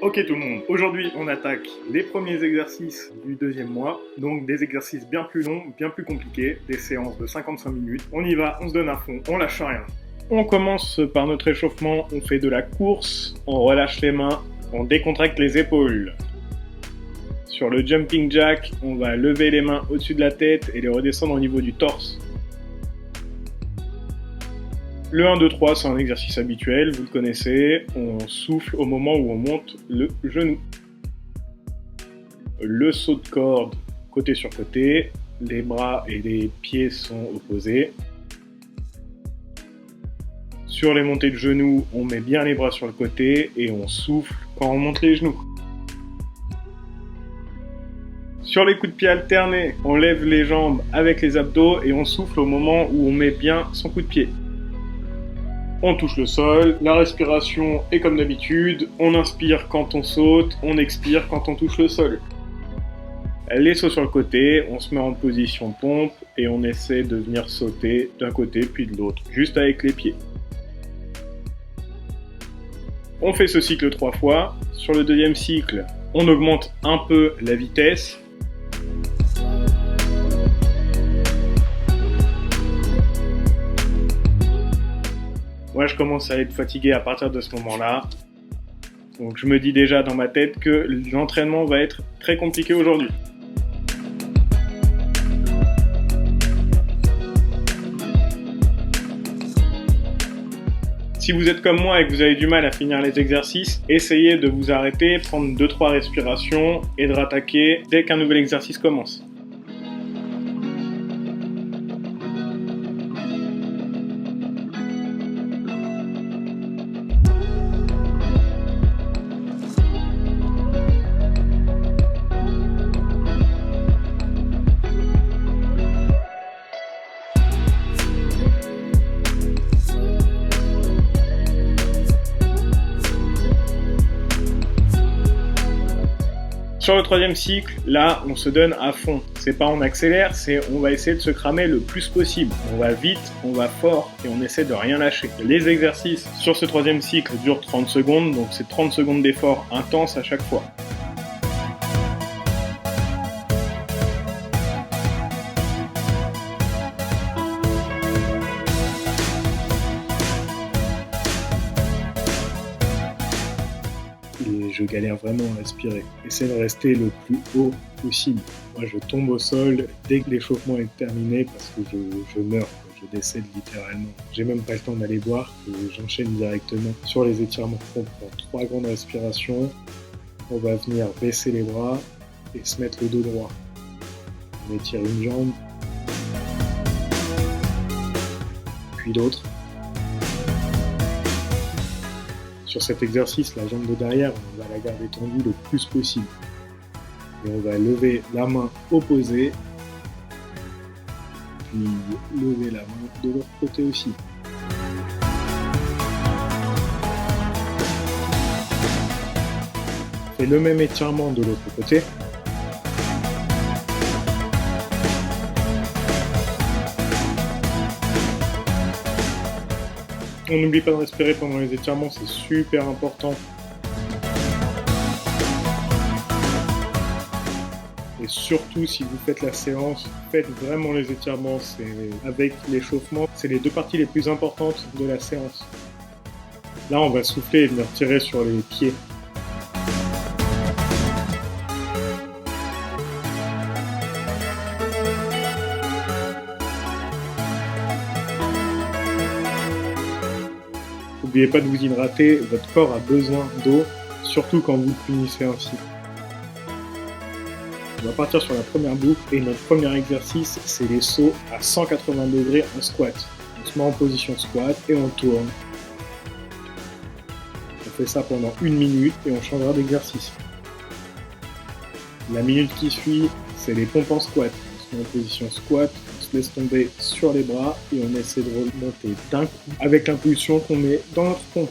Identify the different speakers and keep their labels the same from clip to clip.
Speaker 1: Ok tout le monde, aujourd'hui on attaque les premiers exercices du deuxième mois, donc des exercices bien plus longs, bien plus compliqués, des séances de 55 minutes. On y va, on se donne à fond, on lâche rien. On commence par notre échauffement, on fait de la course, on relâche les mains, on décontracte les épaules. Sur le jumping jack, on va lever les mains au-dessus de la tête et les redescendre au niveau du torse. Le 1, 2, 3, c'est un exercice habituel, vous le connaissez, on souffle au moment où on monte le genou. Le saut de corde, côté sur côté, les bras et les pieds sont opposés. Sur les montées de genoux, on met bien les bras sur le côté et on souffle quand on monte les genoux. Sur les coups de pied alternés, on lève les jambes avec les abdos et on souffle au moment où on met bien son coup de pied. On touche le sol, la respiration est comme d'habitude, on inspire quand on saute, on expire quand on touche le sol. Les sauts sur le côté, on se met en position pompe et on essaie de venir sauter d'un côté puis de l'autre, juste avec les pieds. On fait ce cycle 3 fois. Sur le deuxième cycle, on augmente un peu la vitesse. Moi, je commence à être fatigué à partir de ce moment-là. Donc, je me dis déjà dans ma tête que l'entraînement va être très compliqué aujourd'hui. Si vous êtes comme moi et que vous avez du mal à finir les exercices, essayez de vous arrêter, prendre 2-3 respirations et de rattaquer dès qu'un nouvel exercice commence. Sur le troisième cycle, là, on se donne à fond. C'est pas on accélère, c'est on va essayer de se cramer le plus possible. On va vite, on va fort et on essaie de rien lâcher. Les exercices sur ce troisième cycle durent 30 secondes, donc c'est 30 secondes d'effort intense à chaque fois. Et je galère vraiment à respirer. Essaie de rester le plus haut possible. Moi, je tombe au sol dès que l'échauffement est terminé parce que je meurs, je décède littéralement. J'ai même pas le temps d'aller boire, j'enchaîne directement sur les étirements. On prend 3 grandes respirations, on va venir baisser les bras et se mettre le dos droit. On étire une jambe, puis l'autre. Sur cet exercice, la jambe de derrière, on va la garder tendue le plus possible. Et on va lever la main opposée, puis lever la main de l'autre côté aussi. On fait le même étirement de l'autre côté. On n'oublie pas de respirer pendant les étirements, c'est super important. Et surtout, si vous faites la séance, faites vraiment les étirements. Avec l'échauffement, c'est les 2 parties les plus importantes de la séance. Là, on va souffler et venir tirer sur les pieds. N'oubliez pas de vous hydrater, votre corps a besoin d'eau, surtout quand vous punissez ainsi. On va partir sur la première boucle et notre premier exercice, c'est les sauts à 180 degrés en squat. On se met en position squat et on tourne. On fait ça pendant 1 minute et on changera d'exercice. La minute qui suit, c'est les pompes en squat. On se met en position squat, on se laisse tomber sur les bras et on essaie de remonter d'un coup avec l'impulsion qu'on met dans notre pompe.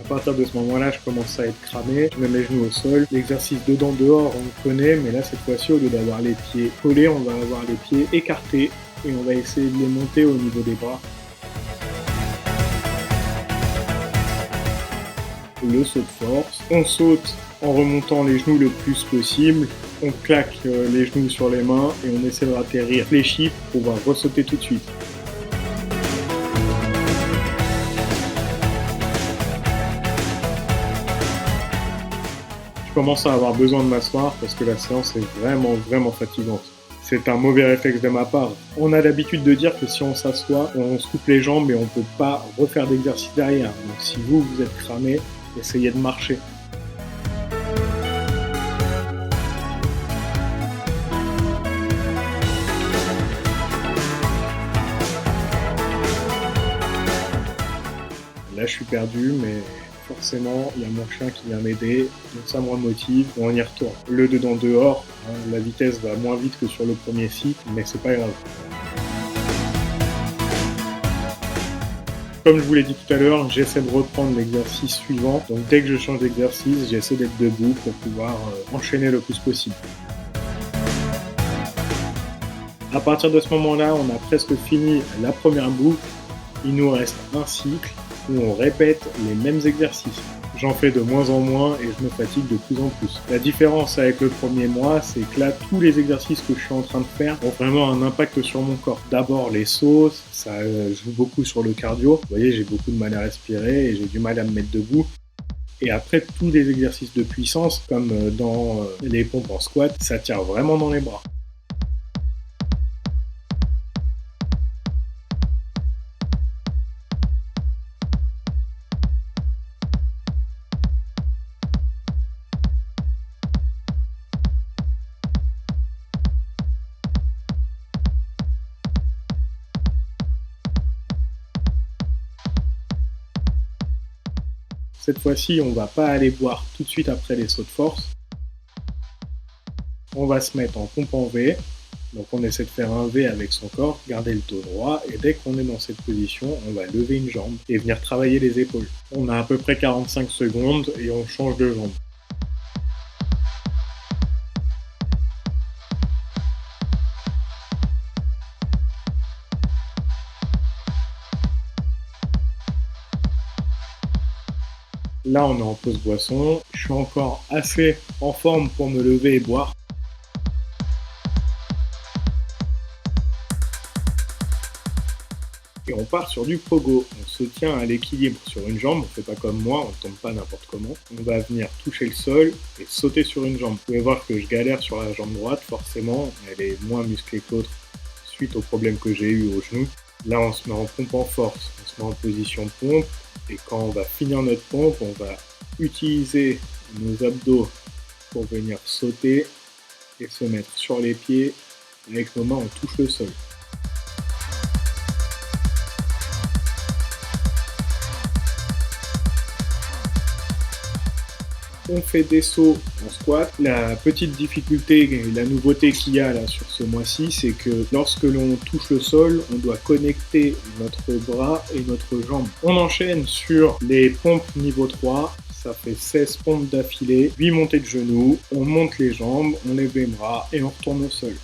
Speaker 1: À partir de ce moment-là, je commence à être cramé, je mets mes genoux au sol. L'exercice dedans-dehors, on le connaît, mais là, cette fois-ci, au lieu d'avoir les pieds collés, on va avoir les pieds écartés et on va essayer de les monter au niveau des bras. le saut de force. On saute en remontant les genoux le plus possible. On claque les genoux sur les mains et on essaie de atterrir fléchi pour pouvoir ressauter tout de suite. Je commence à avoir besoin de m'asseoir parce que la séance est vraiment fatigante. C'est un mauvais réflexe de ma part. On a l'habitude de dire que si on s'assoit, on se coupe les jambes et on ne peut pas refaire d'exercice derrière. Donc si vous êtes cramé, essayez de marcher. Là, je suis perdu, mais forcément, il y a mon chien qui vient m'aider, donc ça me remotive, et on y retourne. Le dedans dehors, hein, la vitesse va moins vite que sur le premier site, mais c'est pas grave. Comme je vous l'ai dit tout à l'heure, j'essaie de reprendre l'exercice suivant, donc dès que je change d'exercice, j'essaie d'être debout pour pouvoir enchaîner le plus possible. À partir de ce moment-là, on a presque fini la première boucle, il nous reste un cycle, où on répète les mêmes exercices. J'en fais de moins en moins et je me fatigue de plus en plus. La différence avec le premier mois, c'est que là, tous les exercices que je suis en train de faire ont vraiment un impact sur mon corps. D'abord, les sauts, ça joue beaucoup sur le cardio. Vous voyez, j'ai beaucoup de mal à respirer et j'ai du mal à me mettre debout. Et après, tous les exercices de puissance, comme dans les pompes en squat, ça tire vraiment dans les bras. Cette fois-ci, on ne va pas aller boire tout de suite après les sauts de force. On va se mettre en pompe en V. Donc on essaie de faire un V avec son corps, garder le dos droit, et dès qu'on est dans cette position, on va lever une jambe et venir travailler les épaules. On a à peu près 45 secondes et on change de jambe. Là, on est en pause boisson. Je suis encore assez en forme pour me lever et boire. Et on part sur du pogo. On se tient à l'équilibre sur une jambe. On ne fait pas comme moi, on ne tombe pas n'importe comment. On va venir toucher le sol et sauter sur une jambe. Vous pouvez voir que je galère sur la jambe droite. Forcément, elle est moins musclée que l'autre suite au problème que j'ai eu au genou. Là, on se met en pompe en force. On se met en position de pompe. Et quand on va finir notre pompe, on va utiliser nos abdos pour venir sauter et se mettre sur les pieds. Avec nos mains, on touche le sol. On fait des sauts en squat. La petite difficulté et la nouveauté qu'il y a là sur ce mois-ci, c'est que lorsque l'on touche le sol, on doit connecter notre bras et notre jambe. On enchaîne sur les pompes niveau 3. Ça fait 16 pompes d'affilée, 8 montées de genoux. On monte les jambes, on lève les bras et on retourne au sol.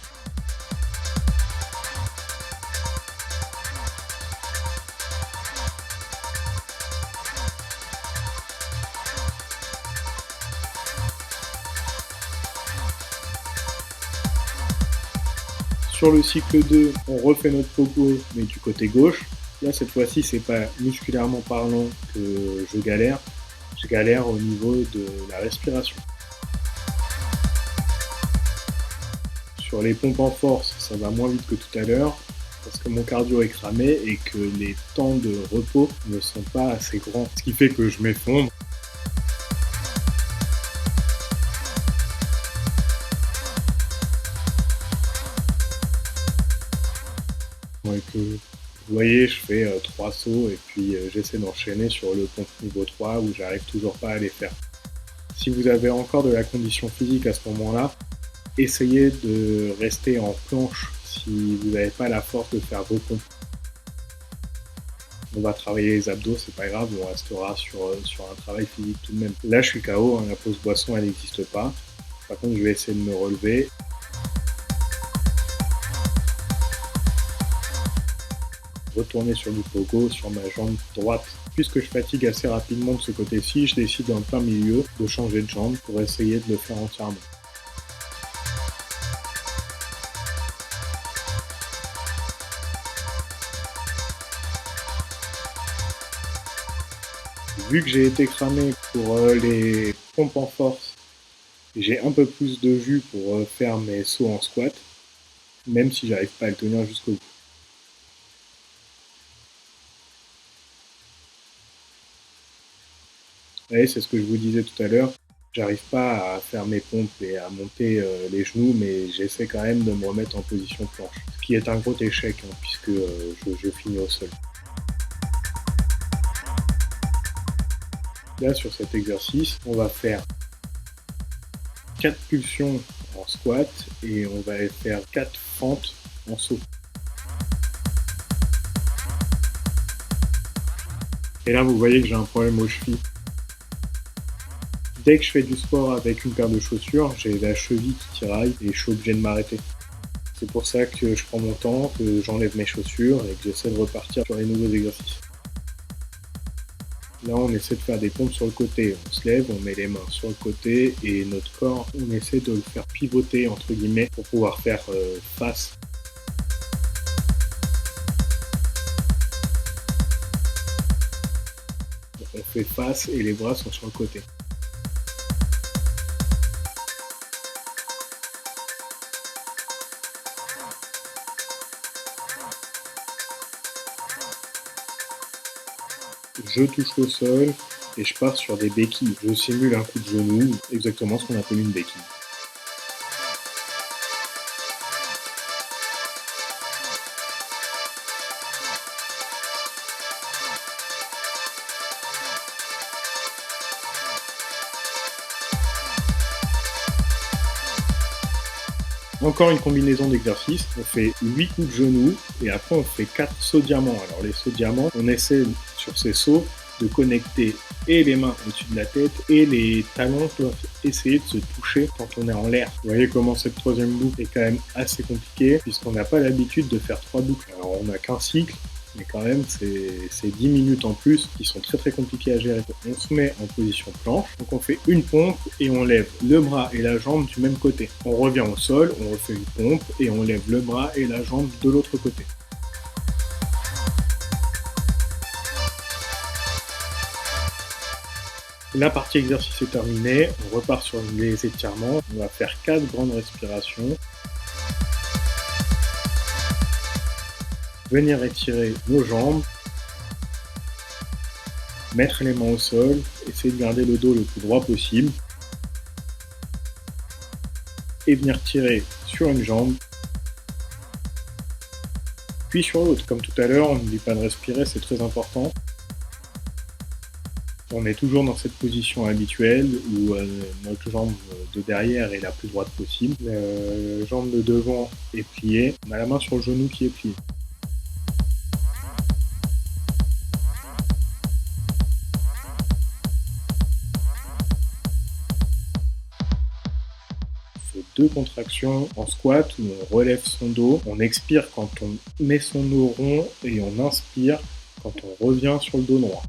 Speaker 1: Sur le cycle 2, on refait notre pogo, mais du côté gauche. Là, cette fois-ci, c'est pas musculairement parlant que je galère. Je galère au niveau de la respiration. Sur les pompes en force, ça va moins vite que tout à l'heure, parce que mon cardio est cramé et que les temps de repos ne sont pas assez grands. Ce qui fait que je m'effondre. Et que, vous voyez, je fais 3 sauts et puis j'essaie d'enchaîner sur le pompe niveau 3 où j'arrive toujours pas à les faire. Si vous avez encore de la condition physique à ce moment-là, essayez de rester en planche si vous n'avez pas la force de faire vos pompes. On va travailler les abdos, c'est pas grave, on restera sur un travail physique tout de même. Là, je suis KO, hein, la pause boisson, elle n'existe pas. Par contre, je vais essayer de me relever. retourner sur du pogo sur ma jambe droite. Puisque je fatigue assez rapidement de ce côté-ci, je décide en plein milieu de changer de jambe pour essayer de le faire entièrement. Vu que j'ai été cramé pour les pompes en force, j'ai un peu plus de jus pour faire mes sauts en squat, même si j'arrive pas à le tenir jusqu'au bout. Et c'est ce que je vous disais tout à l'heure, j'arrive pas à faire mes pompes et à monter les genoux, mais j'essaie quand même de me remettre en position planche. Ce qui est un gros échec, hein, puisque je finis au sol. Là, sur cet exercice, on va faire 4 pulsions en squat et on va faire 4 fentes en saut. Et là, vous voyez que j'ai un problème aux chevilles. Dès que je fais du sport avec une paire de chaussures, j'ai la cheville qui tiraille et je suis obligé de m'arrêter. C'est pour ça que je prends mon temps, que j'enlève mes chaussures et que j'essaie de repartir sur les nouveaux exercices. Là, on essaie de faire des pompes sur le côté. On se lève, on met les mains sur le côté et notre corps, on essaie de le faire pivoter, entre guillemets, pour pouvoir faire face. Donc, on fait face et les bras sont sur le côté. Je touche le sol et je pars sur des béquilles. Je simule un coup de genou, exactement ce qu'on appelle une béquille. Encore une combinaison d'exercices, on fait 8 coups de genoux et après on fait 4 sauts diamants. Alors les sauts diamants, on essaie sur ces sauts de connecter et les mains au-dessus de la tête et les talons doivent essayer de se toucher quand on est en l'air. Vous voyez comment cette troisième boucle est quand même assez compliquée puisqu'on n'a pas l'habitude de faire 3 boucles. Alors on n'a qu'un cycle, mais quand même c'est 10 minutes en plus qui sont très compliquées à gérer. On se met en position planche, donc on fait une pompe et on lève le bras et la jambe du même côté. On revient au sol, on refait une pompe et on lève le bras et la jambe de l'autre côté. La partie exercice est terminée, on repart sur les étirements, on va faire 4 grandes respirations. Venir étirer nos jambes, mettre les mains au sol, essayer de garder le dos le plus droit possible et venir tirer sur une jambe, puis sur l'autre. Comme tout à l'heure, on n'oublie pas de respirer, c'est très important. On est toujours dans cette position habituelle où notre jambe de derrière est la plus droite possible, la jambe de devant est pliée, on a la main sur le genou qui est plié. On fait 2 contractions en squat où on relève son dos, on expire quand on met son dos rond et on inspire quand on revient sur le dos droit.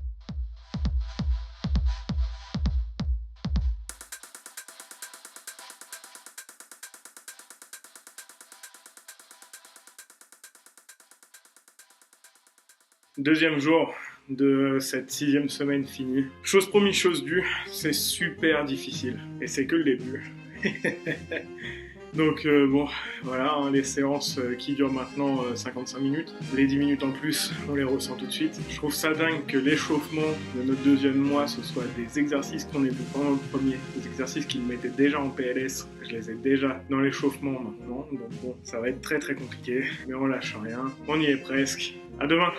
Speaker 1: Deuxième jour de cette 6e semaine finie. Chose promise, chose due, c'est super difficile. Et c'est que le début. Donc bon, voilà, hein, les séances qui durent maintenant 55 minutes. Les 10 minutes en plus, on les ressent tout de suite. Je trouve ça dingue que l'échauffement de notre deuxième mois, ce soit des exercices qu'on ait vus pendant le premier, des exercices qui me mettaient déjà en PLS, je les ai déjà dans l'échauffement maintenant. Donc bon, ça va être très compliqué, mais on lâche rien. On y est presque. À demain!